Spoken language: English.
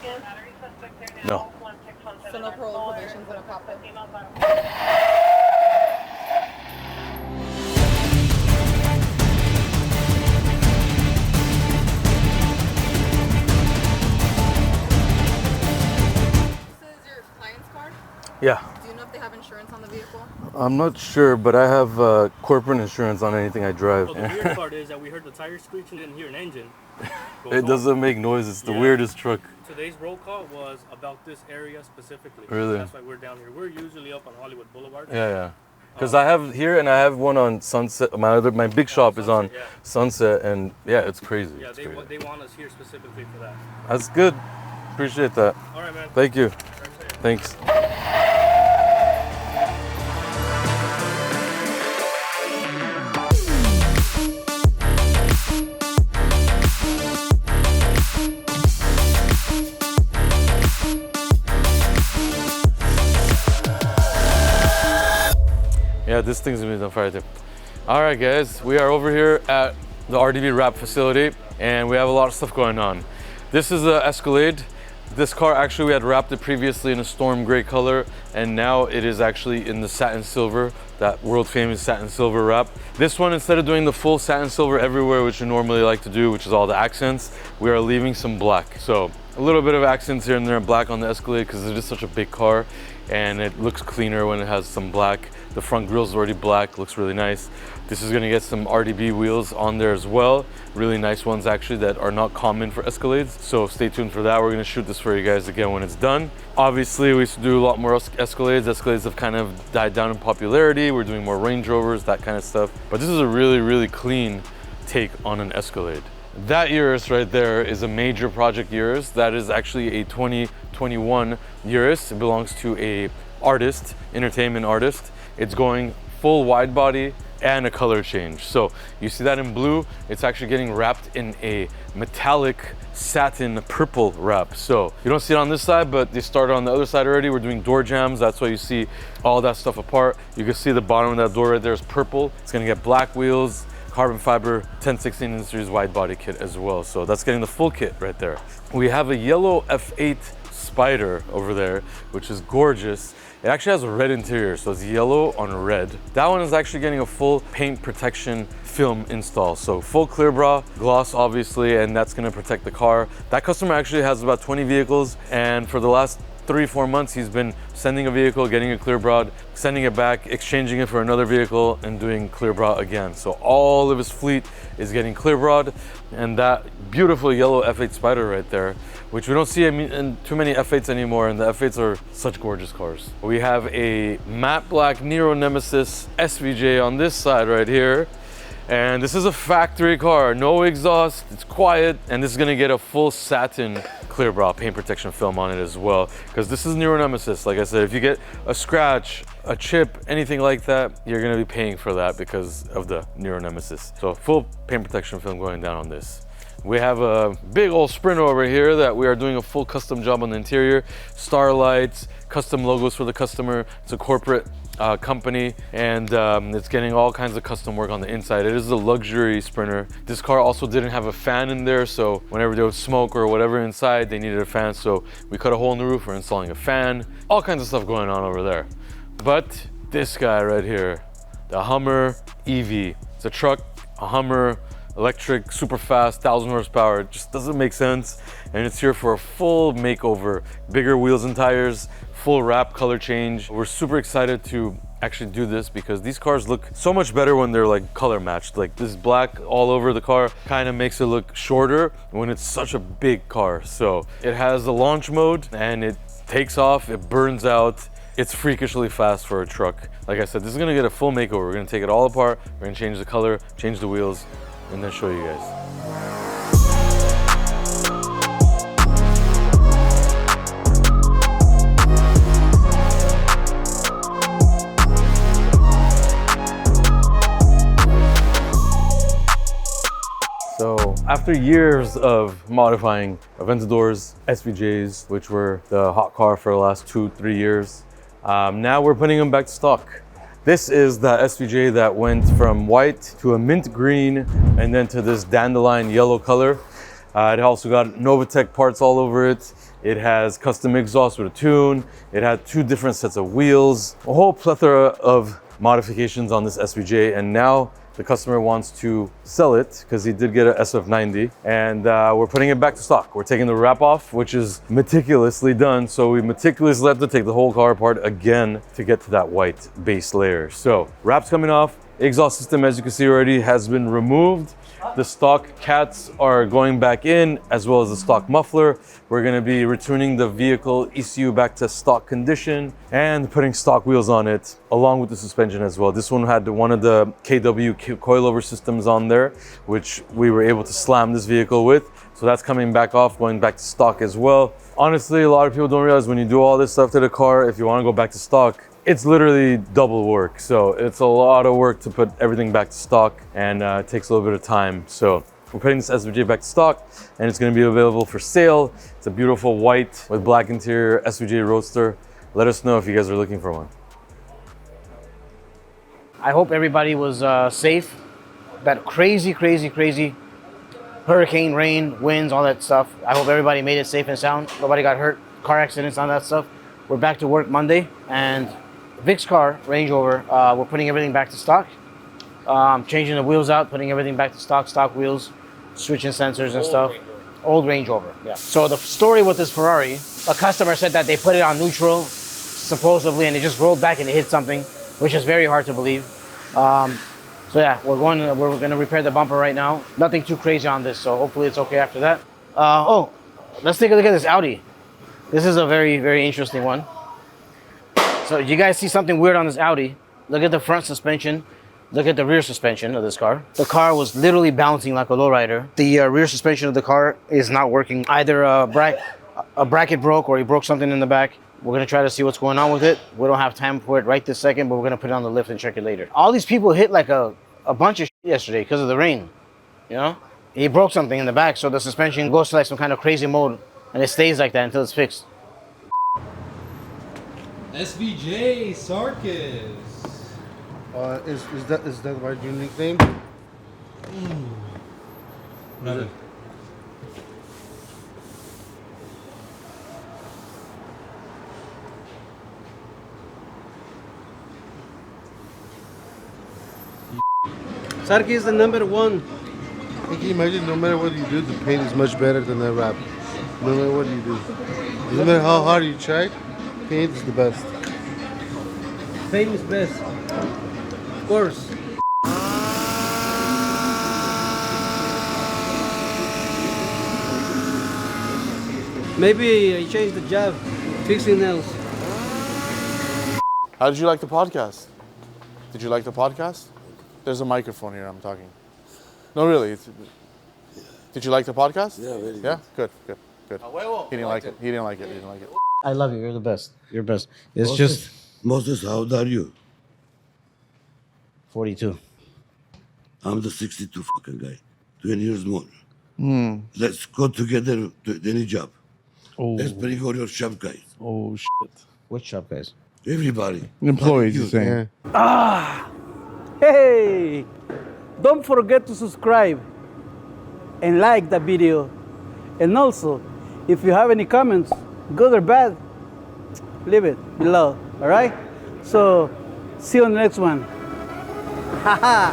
No. So no parole probation's gonna pop up. This is your client's car? Yeah. Do you know if they have insurance on the vehicle? I'm not sure, but I have corporate insurance on anything I drive. Well, the weird part is that we heard the tires screech and didn't hear an engine. It doesn't make noise. It's the weirdest truck. Today's roll call was about this area specifically. Really? That's why we're down here. We're usually up on Hollywood Boulevard. Yeah. Because I have here and I have one on Sunset. My big shop is on Sunset, and yeah, it's crazy. Yeah, they want us here specifically for that. That's good. Appreciate that. All right, man. Thank you. Thanks. Yeah, this thing's gonna be on fire too. All right, guys, we are over here at the RDB wrap facility, and we have a lot of stuff going on. This is the Escalade. This car, actually, we had wrapped it previously in a storm gray color, and now it is actually in the satin silver, that world famous satin silver wrap. This one, instead of doing the full satin silver everywhere, which we normally like to do, which is all the accents, we are leaving some black. So a little bit of accents here and there in black on the Escalade because it is such a big car, and it looks cleaner when it has some black. The front grille is already black, looks really nice. This is gonna get some RDB wheels on there as well. Really nice ones actually that are not common for Escalades. So stay tuned for that. We're gonna shoot this for you guys again when it's done. Obviously, we used to do a lot more Escalades. Escalades have kind of died down in popularity. We're doing more Range Rovers, that kind of stuff. But this is a really, really clean take on an Escalade. That URUS right there is a major project URUS. That is actually a 2021 URUS. It belongs to a artist, entertainment artist. It's going full wide body and a color change. So you see that in blue, it's actually getting wrapped in a metallic satin purple wrap. So you don't see it on this side, but they started on the other side already. We're doing door jambs. That's why you see all that stuff apart. You can see the bottom of that door right there is purple. It's gonna get black wheels, carbon fiber 1016 Industries wide body kit as well. So that's getting the full kit right there. We have a yellow F8 Spider over there, which is gorgeous. It actually has a red interior, so it's yellow on red. That one is actually getting a full paint protection film install. So full clear bra, gloss obviously, and that's gonna protect the car. That customer actually has about 20 vehicles, and for the last 3-4 months, he's been sending a vehicle, getting a clear bra, sending it back, exchanging it for another vehicle, and doing clear bra again. So all of his fleet is getting clear bra, and that beautiful yellow F8 Spider right there, which we don't see in too many F8s anymore, and the F8s are such gorgeous cars. We have a matte black Nero Nemesis SVJ on this side right here. And this is a factory car, no exhaust, it's quiet, and this is gonna get a full satin clear bra paint protection film on it as well, because this is Nero Nemesis. Like I said, if you get a scratch, a chip, anything like that, you're gonna be paying for that because of the Nero Nemesis. So full paint protection film going down on this. We have a big old Sprinter over here that we are doing a full custom job on the interior, starlights, custom logos for the customer. It's a corporate company, and it's getting all kinds of custom work on the inside. It is a luxury Sprinter. This car also didn't have a fan in there, so whenever there was smoke or whatever inside, they needed a fan, so we cut a hole in the roof. We're installing a fan. All kinds of stuff going on over there. But this guy right here, the Hummer EV. It's a truck, a Hummer, electric, super fast, 1,000 horsepower. It just doesn't make sense, and it's here for a full makeover. Bigger wheels and tires, full wrap, color change. We're super excited to actually do this because these cars look so much better when they're like color matched. Like this black all over the car kind of makes it look shorter when it's such a big car. So it has a launch mode, and it takes off, it burns out. It's freakishly fast for a truck. Like I said, this is gonna get a full makeover. We're gonna take it all apart, we're gonna change the color, change the wheels, and then show you guys. So after years of modifying Aventadors, SVJs, which were the hot car for the last 2-3 years, now we're putting them back to stock. This is the SVJ that went from white to a mint green and then to this dandelion yellow color. It also got Novatec parts all over it. It has custom exhaust with a tune. It had 2 different sets of wheels, a whole plethora of modifications on this SVJ. And now the customer wants to sell it because he did get a SF90, and we're putting it back to stock. We're taking the wrap off, which is meticulously done. So we meticulously have to take the whole car apart again to get to that white base layer. So wrap's coming off. Exhaust system, as you can see already, has been removed. The stock cats are going back in, as well as the stock muffler. We're gonna be returning the vehicle ECU back to stock condition and putting stock wheels on it, along with the suspension as well. This one had one of the KW coilover systems on there, which we were able to slam this vehicle with. So that's coming back off, going back to stock as well. Honestly, a lot of people don't realize when you do all this stuff to the car, if you wanna go back to stock, it's literally double work. So it's a lot of work to put everything back to stock, and it takes a little bit of time. So we're putting this SVJ back to stock, and it's gonna be available for sale. It's a beautiful white with black interior SVJ Roadster. Let us know if you guys are looking for one. I hope everybody was safe. That crazy hurricane, rain, winds, all that stuff. I hope everybody made it safe and sound. Nobody got hurt, car accidents, all that stuff. We're back to work Monday, and Vic's car, Range Rover, we're putting everything back to stock. Changing the wheels out, putting everything back to stock wheels, switching sensors and stuff. Old Range Rover, yeah. So the story with this Ferrari, a customer said that they put it on neutral, supposedly, and it just rolled back and it hit something, which is very hard to believe. So yeah, we're gonna repair the bumper right now. Nothing too crazy on this, so hopefully it's okay after that. Oh, let's take a look at this Audi. This is a very interesting one. So you guys see something weird on this Audi? Look at the front suspension. Look at the rear suspension of this car. The car was literally bouncing like a lowrider. The rear suspension of the car is not working. Either a bracket broke or he broke something in the back. We're gonna try to see what's going on with it. We don't have time for it right this second, but we're gonna put it on the lift and check it later. All these people hit like a bunch of shit yesterday because of the rain, you know? He broke something in the back, so the suspension goes to like some kind of crazy mode, and it stays like that until it's fixed. SVJ Sarkis. Is that my unique name? Nothing. Sarkis is the #1. Can you imagine, no matter what you do, the paint is much better than the wrap. No matter what you do. No matter how hard you try, paint is the best. Paint is best. Of course. Maybe I changed the job, fixing nails. How did you like the podcast? Did you like the podcast? There's a microphone here, I'm talking. No, really. Did you like the podcast? Yeah, very good. Yeah? Good. He didn't like it. He didn't like it. I love you. You're the best. You're best. It's just Moses, how old are you? 42. I'm the 62 fucking guy. 20 years more. Let's go together to any job. Let's bring all your shop guys. Oh, shit. Which shop, guys? Everybody. Employees, you're saying. Hey, don't forget to subscribe and like the video. And also, if you have any comments, good or bad, leave it below, all right? So, see you on the next one. Haha.